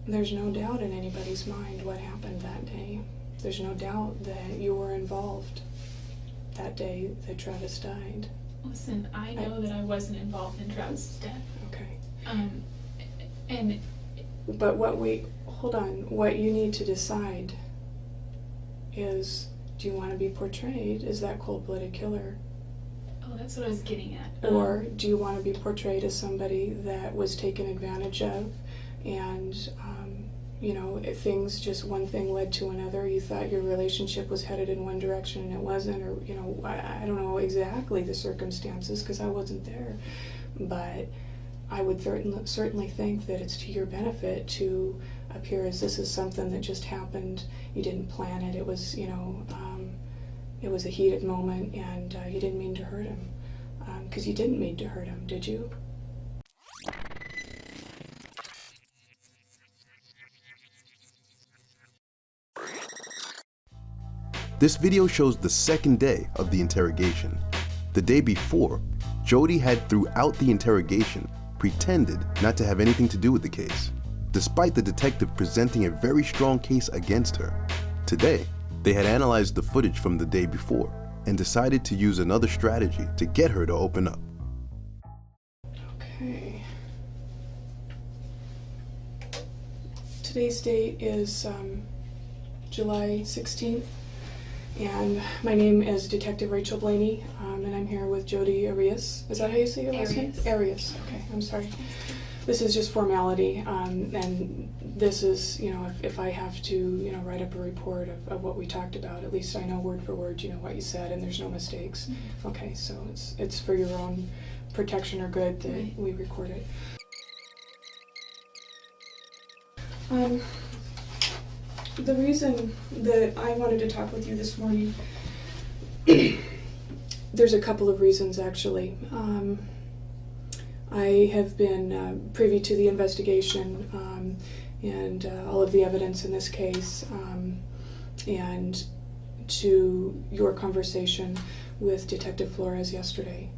there's no doubt in anybody's mind what happened that day. There's no doubt that you were involved that day that Travis died. Listen, I know that I wasn't involved in Travis's death. Okay. And But what you need to decide is, do you want to be portrayed as that cold-blooded killer? oh, that's what I was getting at. Or do you want to be portrayed as somebody that was taken advantage of, and things just, one thing led to another. You thought your relationship was headed in one direction and it wasn't, or I don't know exactly the circumstances because I wasn't there, but I would certainly think that it's to your benefit to appear as this is something that just happened. You didn't plan it. It was it was a heated moment, and you didn't mean to hurt him, because you didn't mean to hurt him, did you? This video shows the second day of the interrogation. The day before, Jodi had throughout the interrogation pretended not to have anything to do with the case, despite the detective presenting a very strong case against her. Today, they had analyzed the footage from the day before and decided to use another strategy to get her to open up. Okay. Today's date is July 16th, and my name is Detective Rachel Blaney, and I'm here with Jodi Arias. Is that how you say your last name? Arias. Okay, I'm sorry. This is just formality, and this is, if I have to, write up a report of what we talked about, at least I know word for word, what you said, and there's no mistakes. Mm-hmm. Okay, so it's for your own protection or good that right. We record it. The reason that I wanted to talk with you this morning, there's a couple of reasons actually. I have been privy to the investigation and all of the evidence in this case, and to your conversation with Detective Flores yesterday.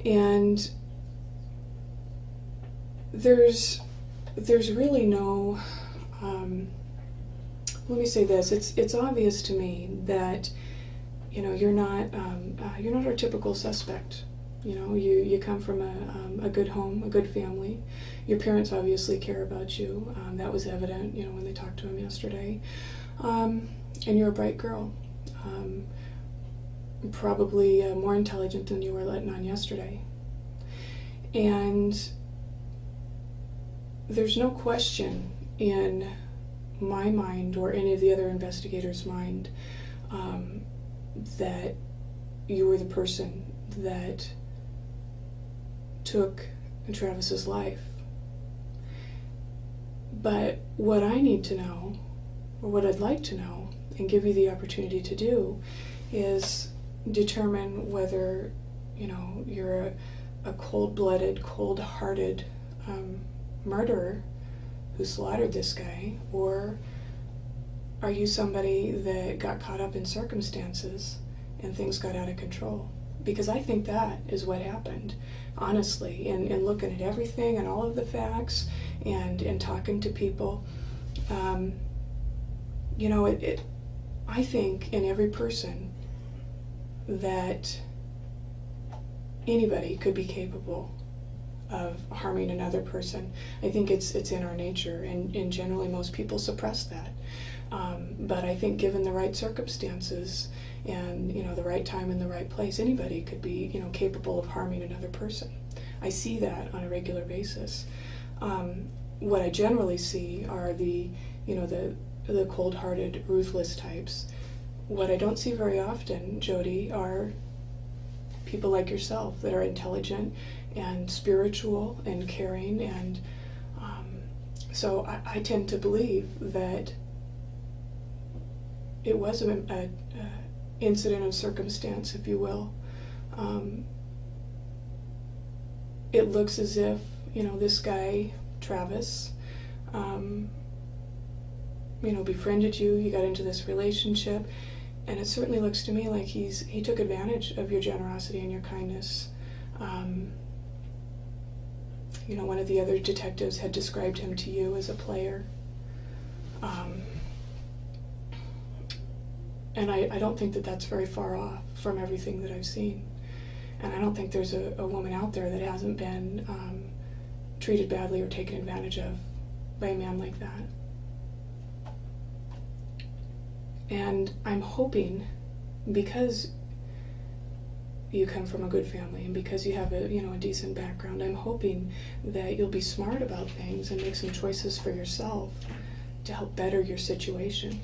And there's really no, let me say this, it's obvious to me that you're not our typical suspect. You come from a good home, a good family. Your parents obviously care about you. That was evident, when they talked to him yesterday. And you're a bright girl. Probably more intelligent than you were letting on yesterday. And there's no question in my mind or any of the other investigators' mind that you were the person that took Travis's life. But what I need to know, or what I'd like to know, and give you the opportunity to do, is determine whether, you're a cold-blooded, cold-hearted murderer who slaughtered this guy, or are you somebody that got caught up in circumstances and things got out of control? Because I think that is what happened, honestly, in looking at everything and all of the facts and talking to people. I think in every person that anybody could be capable of harming another person. I think it's in our nature, and generally most people suppress that. But I think given the right circumstances and the right time and the right place, anybody could be capable of harming another person. I see that on a regular basis. What I generally see are the cold-hearted, ruthless types. What I don't see very often, Jodi, are people like yourself that are intelligent and spiritual and caring, and so I tend to believe that it was an incident of circumstance, if you will. It looks as if this guy Travis befriended you, you got into this relationship, and it certainly looks to me like he took advantage of your generosity and your kindness. One of the other detectives had described him to you as a player, And I don't think that that's very far off from everything that I've seen. And I don't think there's a woman out there that hasn't been treated badly or taken advantage of by a man like that. And I'm hoping, because you come from a good family and because you have a decent background, I'm hoping that you'll be smart about things and make some choices for yourself to help better your situation.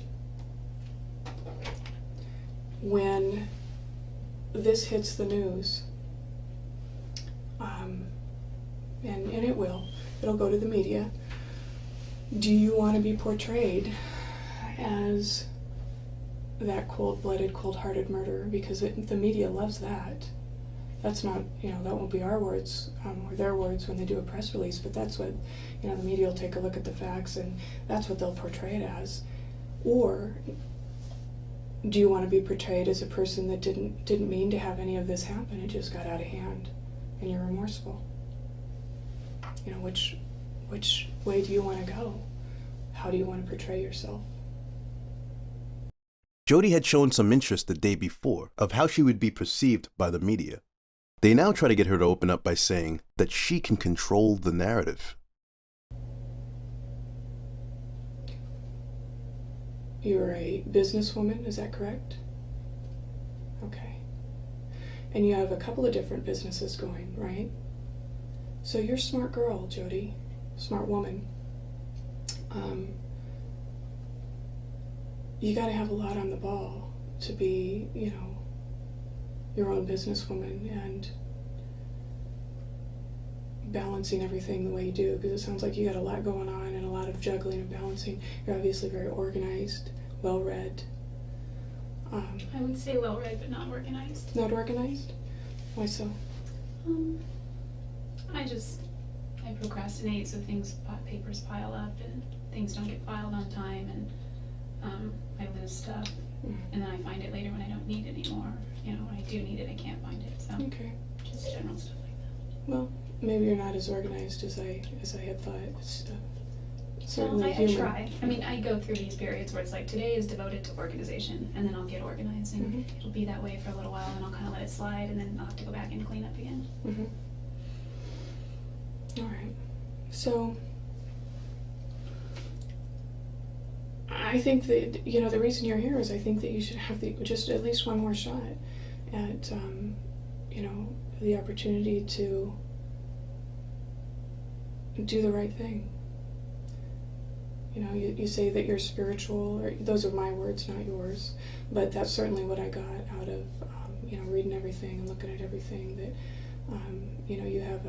When this hits the news, and it'll go to the media, do you want to be portrayed as that cold-blooded, cold-hearted murderer? Because the media loves that. That's not, that won't be our words or their words when they do a press release, but that's what, the media will take a look at the facts and that's what they'll portray it as. Or do you want to be portrayed as a person that didn't mean to have any of this happen? It just got out of hand, and you're remorseful. Which way do you want to go? How do you want to portray yourself? Jodi had shown some interest the day before of how she would be perceived by the media. They now try to get her to open up by saying that she can control the narrative. You're a businesswoman, is that correct? Okay. And you have a couple of different businesses going, right? So you're a smart girl, Jodi. Smart woman. You gotta have a lot on the ball to be, your own businesswoman and balancing everything the way you do, because it sounds like you got a lot going on and a lot of juggling and balancing. You're obviously very organized, well-read. I would say well-read, but not organized. Not organized? Why so? I procrastinate, so papers pile up and things don't get filed on time, and I lose stuff, and then I find it later when I don't need it anymore. When I do need it, I can't find it. So Okay. just general stuff like that. Well, maybe you're not as organized as I had thought. It's certainly I human. try. I mean, I go through these periods where it's like today is devoted to organization, and then I'll get organized, and it'll be that way for a little while, and I'll kind of let it slide, and then I'll have to go back and clean up again. All right. So I think that, the reason you're here is I think that you should have just at least one more shot at, the opportunity to do the right thing. You say that you're spiritual, or those are my words, not yours, but that's certainly what I got out of, reading everything and looking at everything, that, you have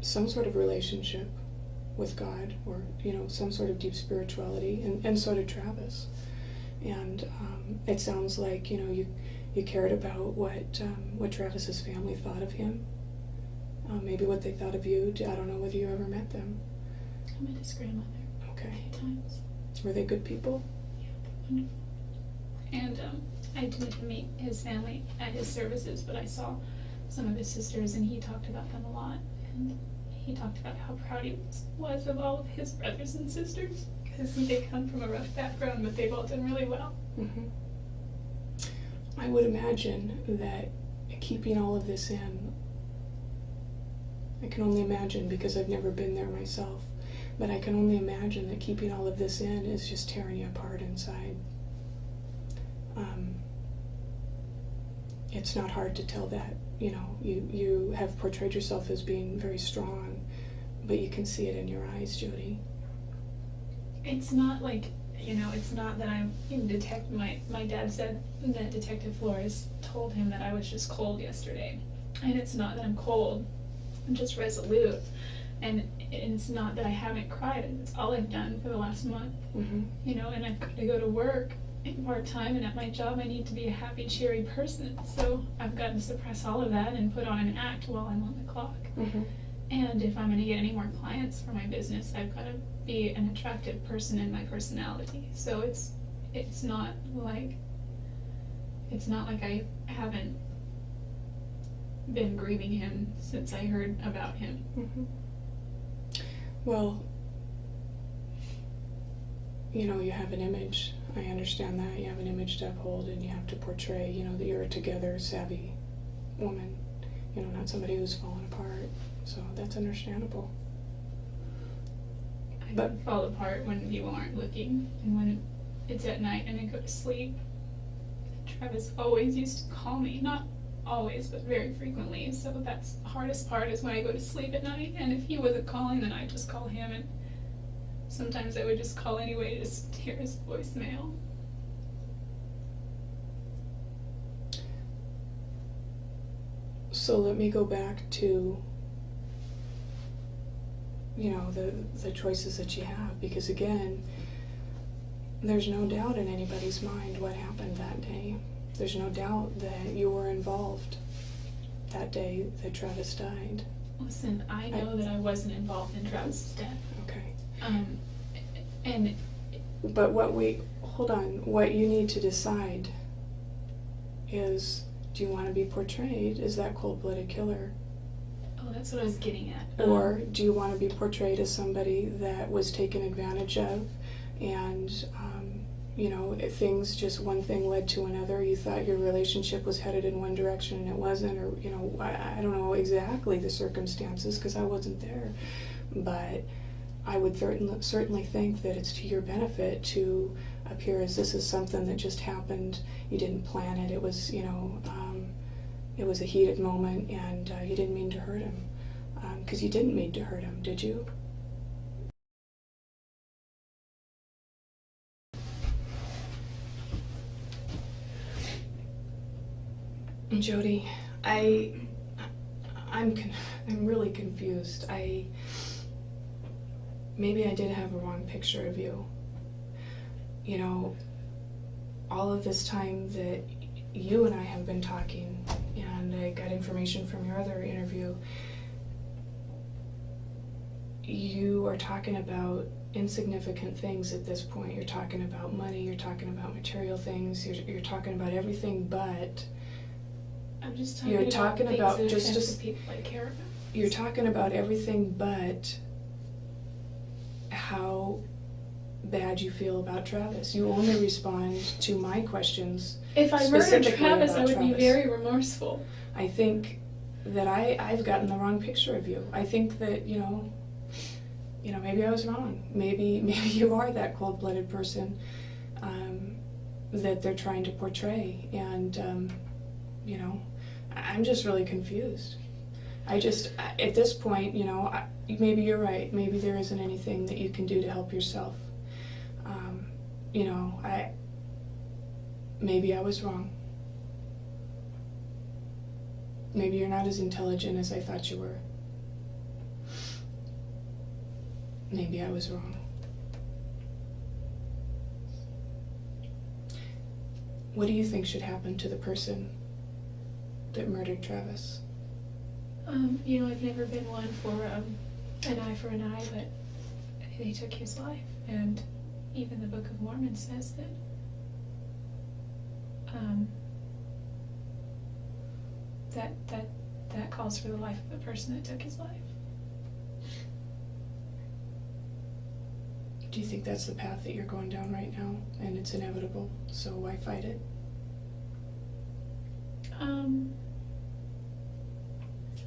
some sort of relationship with God, or some sort of deep spirituality, and so did Travis. And it sounds like you cared about what Travis's family thought of him, maybe what they thought of you. I don't know whether you ever met them. I met his grandmother. Okay. A few times. Were they good people? Yeah, wonderful. And I didn't meet his family at his services, but I saw some of his sisters, and he talked about them a lot. And he talked about how proud he was of all of his brothers and sisters, because they come from a rough background, but they've all done really well. I would imagine that keeping all of this in, I can only imagine, because I've never been there myself, but I can only imagine that keeping all of this in is just tearing you apart inside. It's not hard to tell that. You have portrayed yourself as being very strong, but you can see it in your eyes, Jodi. It's not like, it's not that I'm in my dad said that Detective Flores told him that I was just cold yesterday. And it's not that I'm cold, I'm just resolute. And it's not that I haven't cried, it's all I've done for the last month. And I've got to go to work part-time, and at my job I need to be a happy, cheery person. So I've got to suppress all of that and put on an act while I'm on the clock. And if I'm going to get any more clients for my business, I've got to be an attractive person in my personality. So it's not like I haven't been grieving him since I heard about him. Well, you know, you have an image. I understand that. You have an image to uphold, and you have to portray, you know, that you're a together, savvy woman. You know, not somebody who's fallen apart. So that's understandable. I fall apart when people aren't looking, and when it's at night and I go to sleep. Travis always used to call me, not always, but very frequently. So that's the hardest part, is when I go to sleep at night, and if he wasn't calling, then I'd just call him, and sometimes I would just call anyway to just hear his voicemail. So let me go back to, you know, the choices that you have, because again, there's no doubt in anybody's mind what happened that day. There's no doubt that you were involved that day that Travis died. Listen, I know that I wasn't involved in Travis's death. Okay. But hold on, what you need to decide is, do you want to be portrayed as that cold-blooded killer? Oh, that's what I was getting at. Or do you want to be portrayed as somebody that was taken advantage of, and you know, things just, one thing led to another. You thought your relationship was headed in one direction and it wasn't, or you know, I don't know exactly the circumstances because I wasn't there, but I would certainly think that it's to your benefit to appear as this is something that just happened. You didn't plan it. It was, you know, it was a heated moment, and you didn't mean to hurt him, because you didn't mean to hurt him, did you? Jodi, I'm really confused. Maybe I did have a wrong picture of you. You know, all of this time that you and I have been talking, and I got information from your other interview, you are talking about insignificant things at this point. You're talking about money, you're talking about material things, you're talking about everything but... I'm just talking You're talking about things that just affect the people I care about. You're talking about everything but how bad you feel about Travis. You only respond to my questions. If I murdered specifically Travis, about I would be Travis. very remorseful. I think that I've gotten the wrong picture of you. I think that, you know, maybe I was wrong. Maybe you are that cold-blooded person that they're trying to portray. And, you know, I'm just really confused. At this point, you know, maybe you're right. Maybe there isn't anything that you can do to help yourself. You know, maybe I was wrong. Maybe you're not as intelligent as I thought you were. Maybe I was wrong. What do you think should happen to the person that murdered Travis? You know, I've never been one for an eye for an eye, but they took his life, and even the Book of Mormon says that that calls for the life of the person that took his life. Do you think that's the path that you're going down right now, and it's inevitable, so why fight it?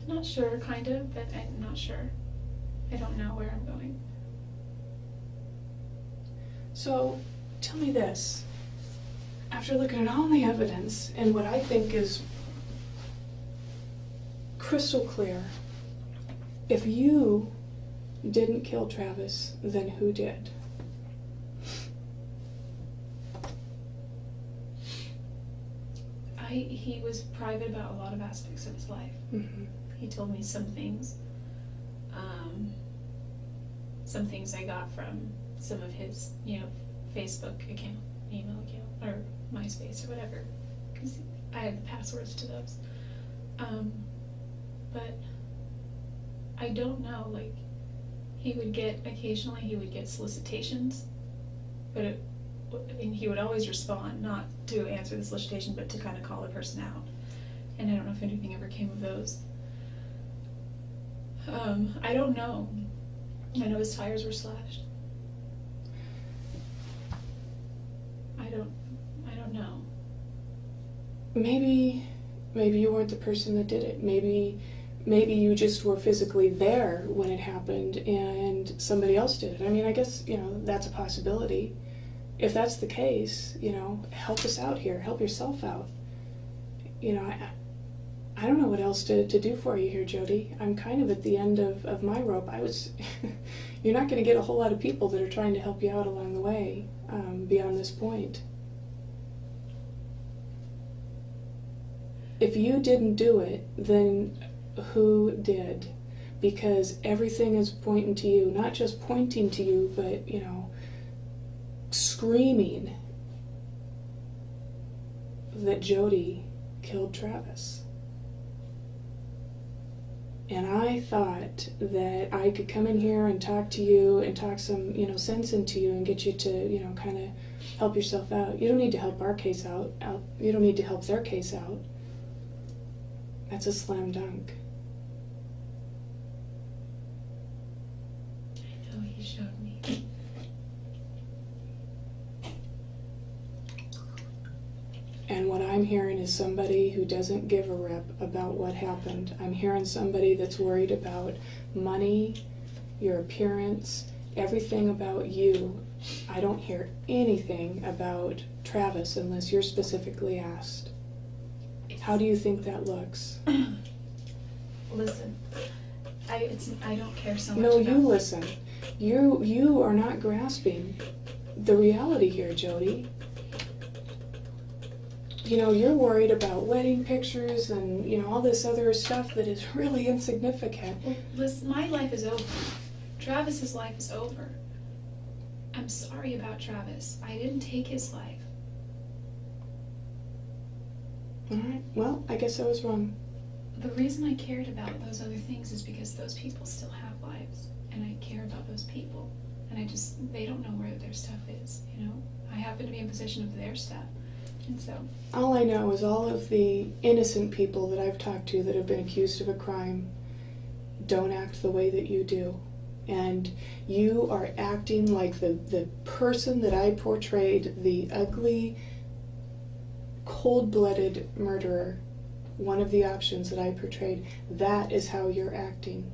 Not sure, kind of, but I'm not sure. I don't know where I'm going. So, tell me this. After looking at all the evidence, and what I think is crystal clear, if you didn't kill Travis, then who did? He was private about a lot of aspects of his life. Mm-hmm. He told me some things I got from some of his, you know, Facebook account, email account, or MySpace or whatever, because I had the passwords to those. But I don't know, like, occasionally he would get solicitations, but he would always respond, not to answer the solicitation, but to kind of call the person out. And I don't know if anything ever came of those. I don't know. I know his tires were slashed. I don't know. Maybe you weren't the person that did it. Maybe you just were physically there when it happened and somebody else did it. I mean, I guess, that's a possibility. If that's the case, help us out here. Help yourself out. I don't know what else to do for you here, Jodi. I'm kind of at the end of my rope. You're not going to get a whole lot of people that are trying to help you out along the way beyond this point. If you didn't do it, then who did? Because everything is pointing to you, not just pointing to you, but, screaming that Jodi killed Travis. And I thought that I could come in here and talk to you and talk some, sense into you and get you to, kind of help yourself out. You don't need to help our case out. You don't need to help their case out. That's a slam dunk. I know, he showed me. And what I'm hearing is somebody who doesn't give a rip about what happened. I'm hearing somebody that's worried about money, your appearance, everything about you. I don't hear anything about Travis unless you're specifically asked. How do you think that looks? Listen, I don't care so much No, about... you listen. You are not grasping the reality here, Jodi. You're worried about wedding pictures and, all this other stuff that is really insignificant. Well, listen, my life is over. Travis's life is over. I'm sorry about Travis. I didn't take his life. All right, well, I guess I was wrong. The reason I cared about those other things is because those people still have lives, and I care about those people, and they don't know where their stuff is, I happen to be in possession of their stuff, and so... All I know is all of the innocent people that I've talked to that have been accused of a crime don't act the way that you do. And you are acting like the person that I portrayed, the ugly, cold-blooded murderer, one of the options that I portrayed. That is how you're acting.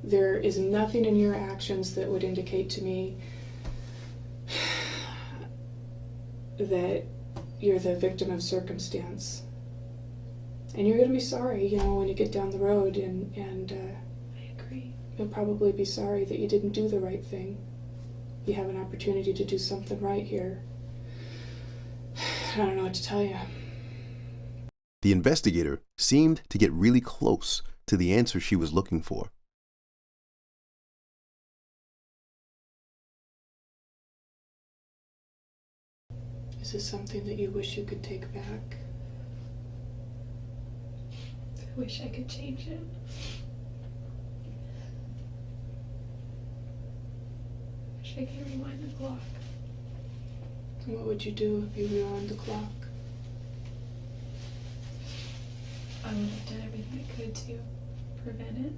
There is nothing in your actions that would indicate to me that you're the victim of circumstance. And you're going to be sorry, when you get down the road, and I agree. You'll probably be sorry that you didn't do the right thing. You have an opportunity to do something right here. I don't know what to tell you. The investigator seemed to get really close to the answer she was looking for. Is this something that you wish you could take back? I wish I could change it. I wish I could rewind the clock. And what would you do if you rewound the clock? I would have done everything I could to prevent it.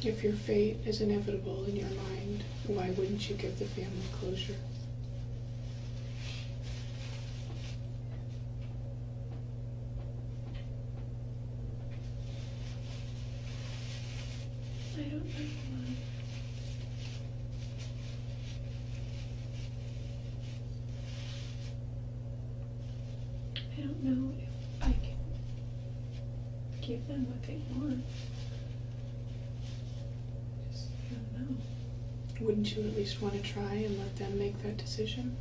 If your fate is inevitable in your mind, why wouldn't you give the family closure? I don't know why. I don't know if I can give them what they want. I don't know. Wouldn't you at least want to try and let them make that decision?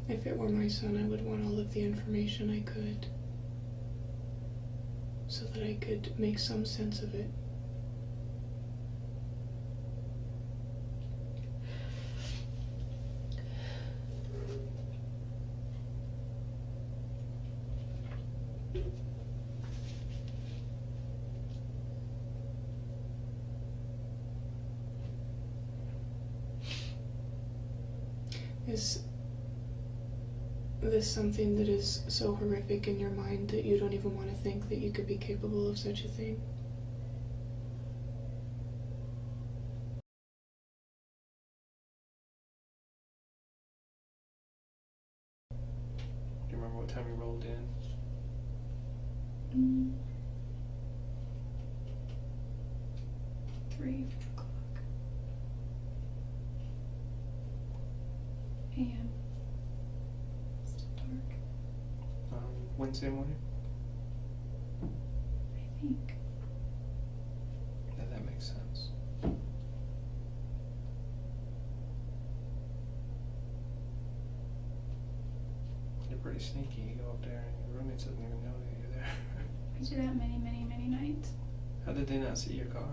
If it were my son, I would want all of the information I could, so that I could make some sense of it. Is this something that is so horrific in your mind that you don't even want to think that you could be capable of such a thing? Do you remember what time you rolled in? 3 o'clock a.m. Still dark, Wednesday morning? I think. Yeah, that makes sense. You're pretty sneaky. You go up there and your roommate doesn't even know that you're there. I do that many, many, many nights. How did they not see your car?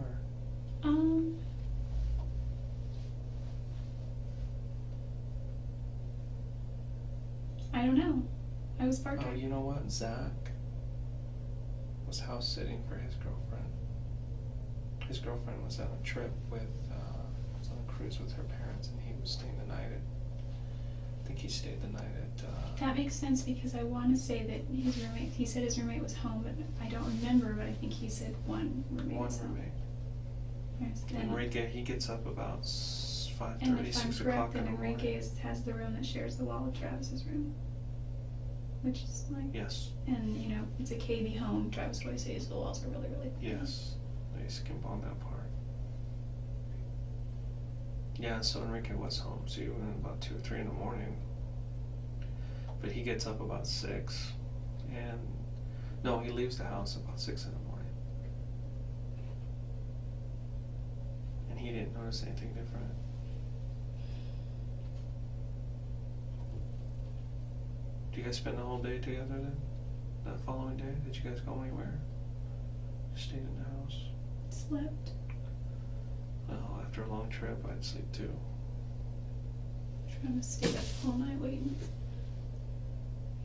I don't know. I was parked. Oh, you know what? Zach was house sitting for his girlfriend. His girlfriend was on a trip with, was on a cruise with her parents, and he was staying the night at, I think he stayed the night at, That makes sense because I want to say that his roommate, he said his roommate was home, but I don't remember, but I think he said one roommate was home. Enrique, he gets up about 5:30, And if 6 I'm o'clock correct, in then the morning. Enrique has the room that shares the wall with Travis's room. Which is like, Yes, and you know, it's a KB home. Travis always says the walls are really, really thin. yes. They skimp on that part. Yeah, so Enrique was home, so he went in about 2 or 3 in the morning. But he gets up about 6, and no, he leaves the house about 6 in the morning. And he didn't notice anything different. Did you guys spend the whole day together then? The following day? Did you guys go anywhere? Just stayed in the house? Slept. Well, after a long trip, I'd sleep too. Travis stayed up all night waiting.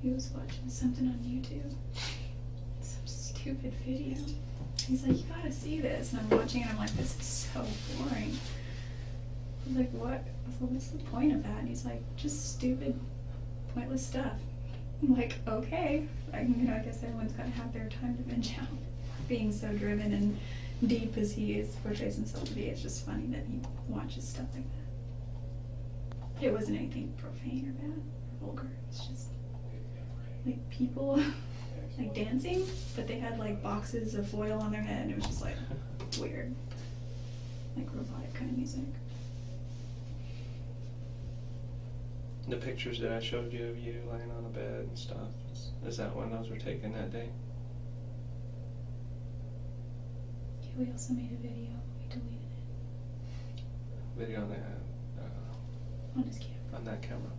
He was watching something on YouTube. Some stupid video. He's like, you gotta see this. And I'm watching it, and I'm like, this is so boring. I was like, what? So what's the point of that? And he's like, just stupid, pointless stuff. I'm like, okay. I guess everyone's gotta have their time to binge out. Being so driven and deep as he is, portrays himself to be, it's just funny that he watches stuff like that. It wasn't anything profane or bad or vulgar. It's just like people like dancing, but they had like boxes of foil on their head, and it was just like weird, like robotic kind of music. The pictures that I showed you of you laying on a bed and stuff, is that when those were taken that day? Yeah, we also made a video. We deleted it Video on that, on his camera. on that camera.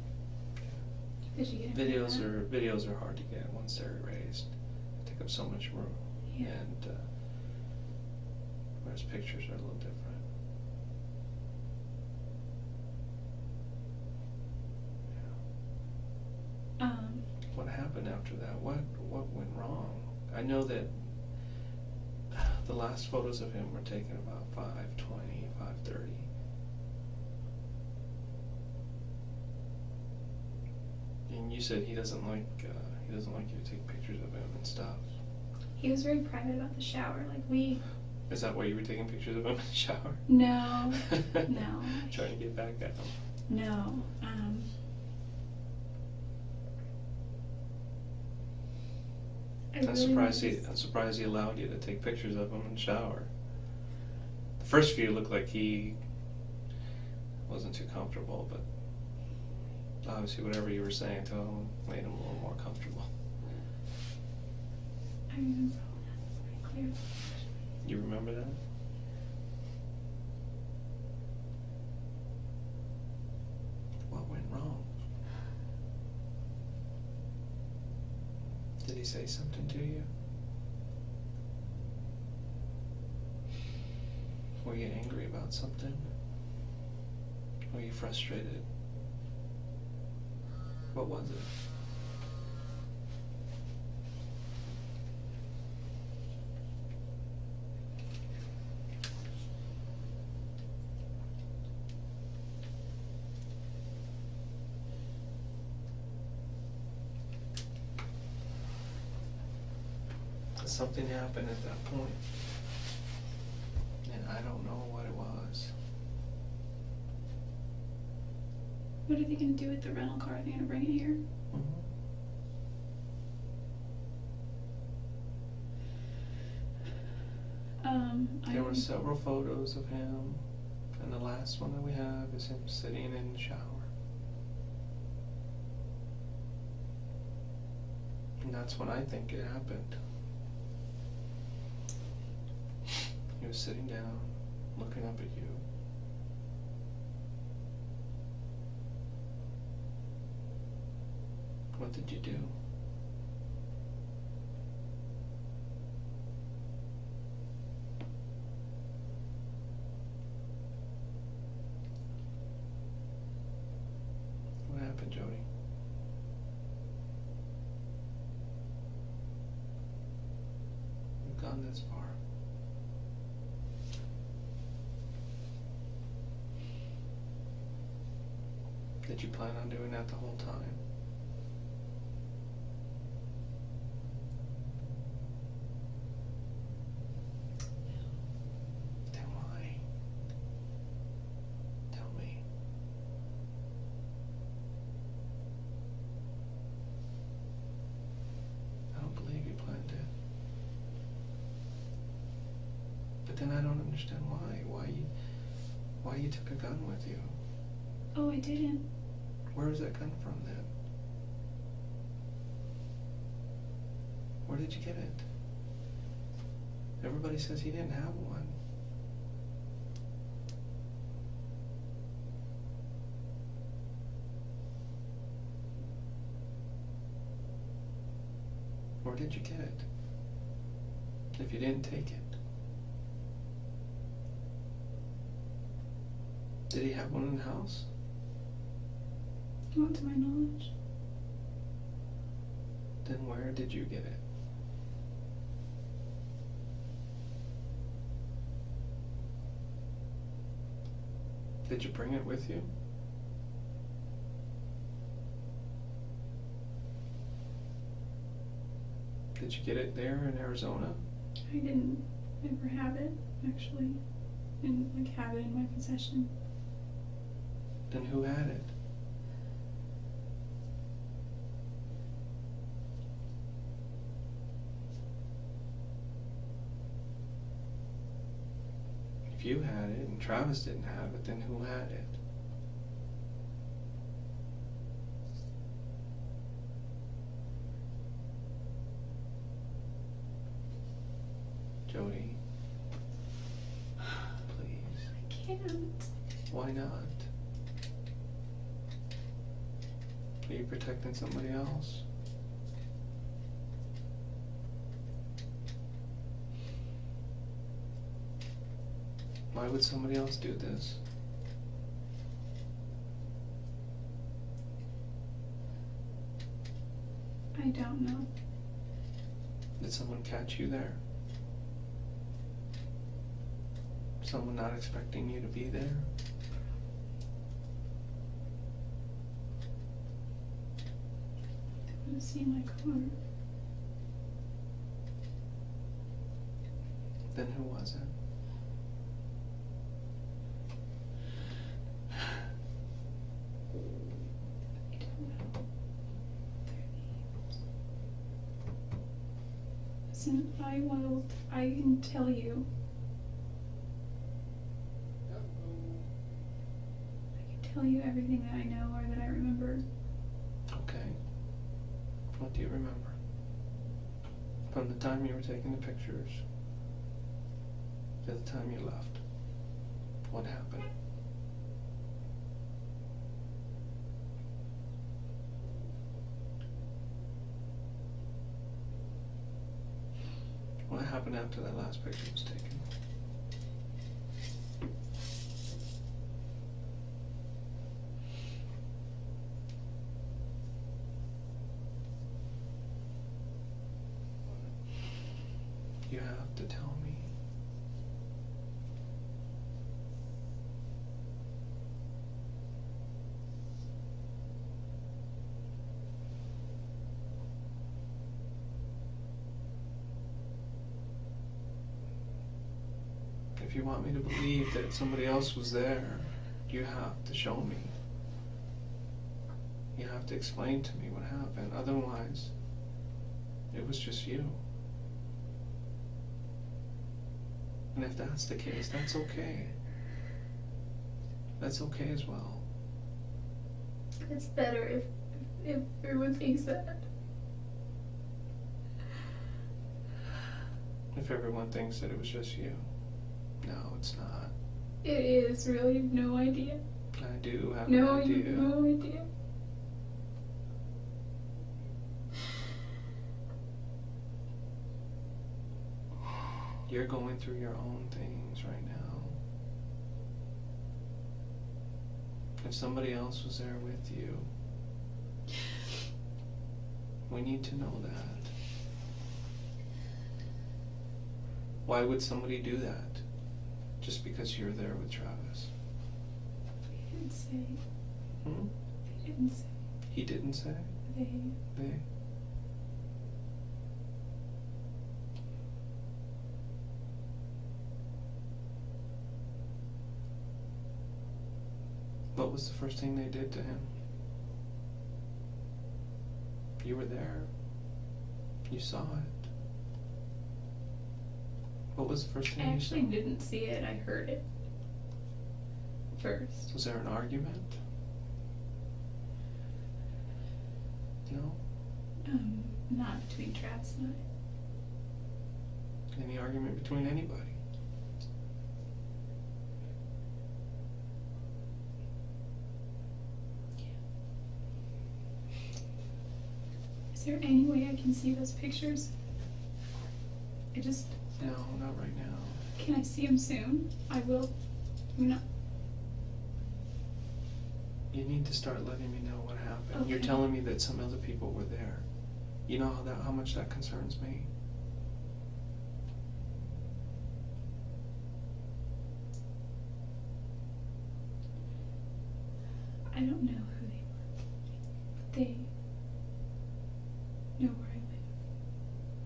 Did you get it? Videos are hard to get once they're erased. They take up so much room. Yeah. And whereas pictures are a little different. What happened after that? What went wrong? I know that the last photos of him were taken about 5:20, 5:30. And you said he doesn't like you to take pictures of him and stuff. He was very private about the shower. Like we. Is that why you were taking pictures of him in the shower? No. No. Trying to get back at him. No. I'm surprised he allowed you to take pictures of him in the shower. The first few looked like he wasn't too comfortable, but obviously whatever you were saying to him made him a little more comfortable. I remember all that very clearly. You remember that? What went wrong? Did he say something to you? Were you angry about something? Were you frustrated? What was it? Something happened at that point, and I don't know what it was. What are they going to do with the rental car? Are they going to bring it here? There were several photos of him, and the last one that we have is him sitting in the shower. And that's when I think it happened. He was sitting down, looking up at you. What did you do? What happened, Jodi? You've gone this far. Did you plan on doing that the whole time? Then why? Tell me. I don't believe you planned it. But then I don't understand why. Why you took a gun with you? Oh, I didn't. Where is that gun from then? Where did you get it? Everybody says he didn't have one. Where did you get it? If you didn't take it. Did he have one in the house? Not to my knowledge. Then where did you get it? Did you bring it with you? Did you get it there in Arizona? I didn't ever have it, actually. Didn't have it in my possession. Then who had it? If you had it and Travis didn't have it, then who had it? Jodi, please. I can't. Why not? Are you protecting somebody else? Why would somebody else do this? I don't know. Did someone catch you there? Someone not expecting you to be there? They would have seen my car. Then who was it? I don't know. Their names. Listen, I can tell you. I can tell you everything that I know or that I remember. Okay. What do you remember? From the time you were taking the pictures to the time you left. What happened? What happened after that last picture was taken? You have to tell me. If you want me to believe that somebody else was there, you have to show me. You have to explain to me what happened. Otherwise, it was just you. And if that's the case, that's okay. That's okay as well. It's better if everyone thinks that. If everyone thinks that it was just you. No, it's not. It is, really, no idea. I do have No, an idea. you have no idea. You're going through your own things right now. If somebody else was there with you, we need to know that. Why would somebody do that? Just because you're there with Travis? They didn't say. Hmm? They didn't say. He didn't say? They? What was the first thing they did to him? You were there. You saw it. What was the first thing I you saw? actually didn't see it, I heard it first. Was there an argument? No? Not between Travis and I. Any argument between anybody? Is there any way I can see those pictures? No, not right now. Can I see them soon? I will. You need to start letting me know what happened. Okay. You're telling me that some other people were there. You know how much that concerns me? I don't know who they were, but they know where I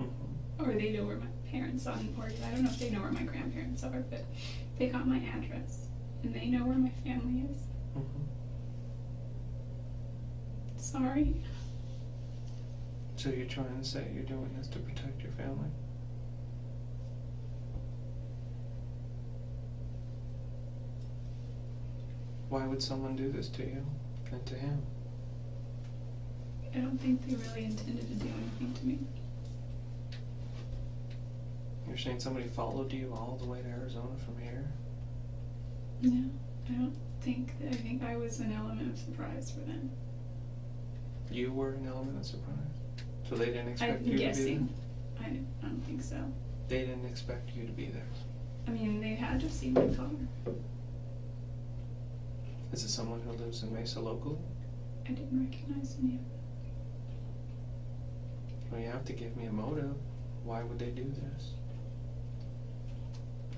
live. Mm-hmm. Or they know where my parents are, or I don't know if they know where my grandparents are, but they got my address, and they know where my family is. Mm-hmm. Sorry. So you're trying to say you're doing this to protect your family? Why would someone do this to you and to him? I don't think they really intended to do anything to me. You're saying somebody followed you all the way to Arizona from here? No, I don't think. I think I was an element of surprise for them. You were an element of surprise? So they didn't expect you I'm to guessing. be there? I don't think so. They didn't expect you to be there? I mean, they had to have seen my car. Is it someone who lives in Mesa locally? I didn't recognize any of them. Well, you have to give me a motive. Why would they do this?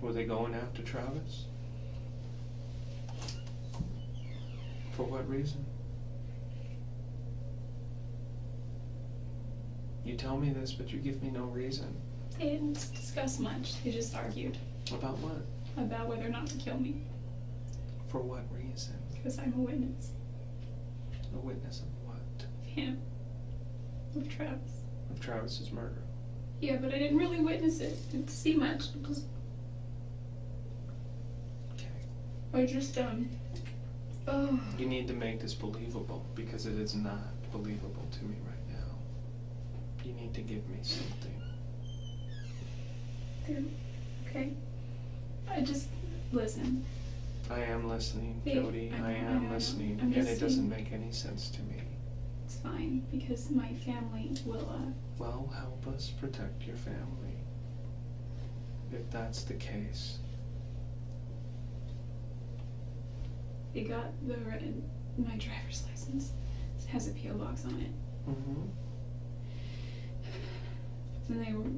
Were they going after Travis? For what reason? You tell me this, but you give me no reason. They didn't discuss much. They just argued About what? about whether or not to kill me. For what reason? Because I'm a witness A witness of what? of him, of Travis. Of Travis's murder. Yeah, but I didn't really witness it. Didn't see much. It was, Okay. I just, oh. You need to make this believable, because it is not believable to me right now. You need to give me something. Okay. I just, listen. I am listening, Babe, Jodi. I am listening, and it doesn't saying, make any sense to me. it's fine, because my family will, Well, help us protect your family. If that's the case. they got my driver's license. It has a P.O. box on it. Mm-hmm. And they were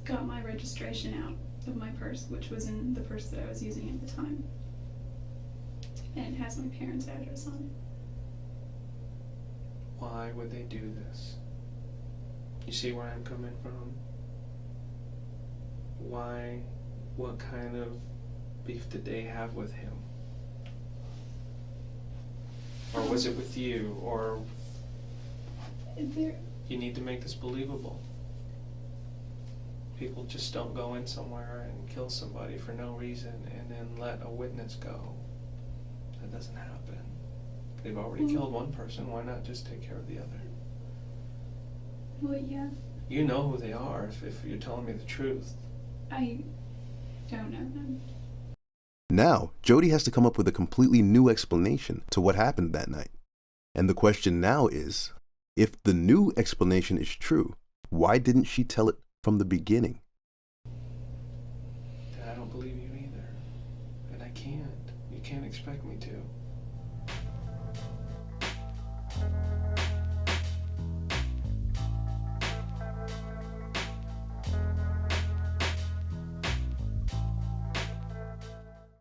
got my registration out of my purse, which was in the purse that I was using at the time. And it has my parents' address on it. Why would they do this? You see where I'm coming from? Why? What kind of beef did they have with him? Or was it with you? Or you need to make this believable. People just don't go in somewhere and kill somebody for no reason and then let a witness go. That doesn't happen. They've already killed one person, why not just take care of the other? Well, yeah. You know who they are if you're telling me the truth. I don't know them. Now, Jodi has to come up with a completely new explanation to what happened that night. And the question now is, if the new explanation is true, why didn't she tell it from the beginning? I don't believe you either. And I can't. You can't expect me to.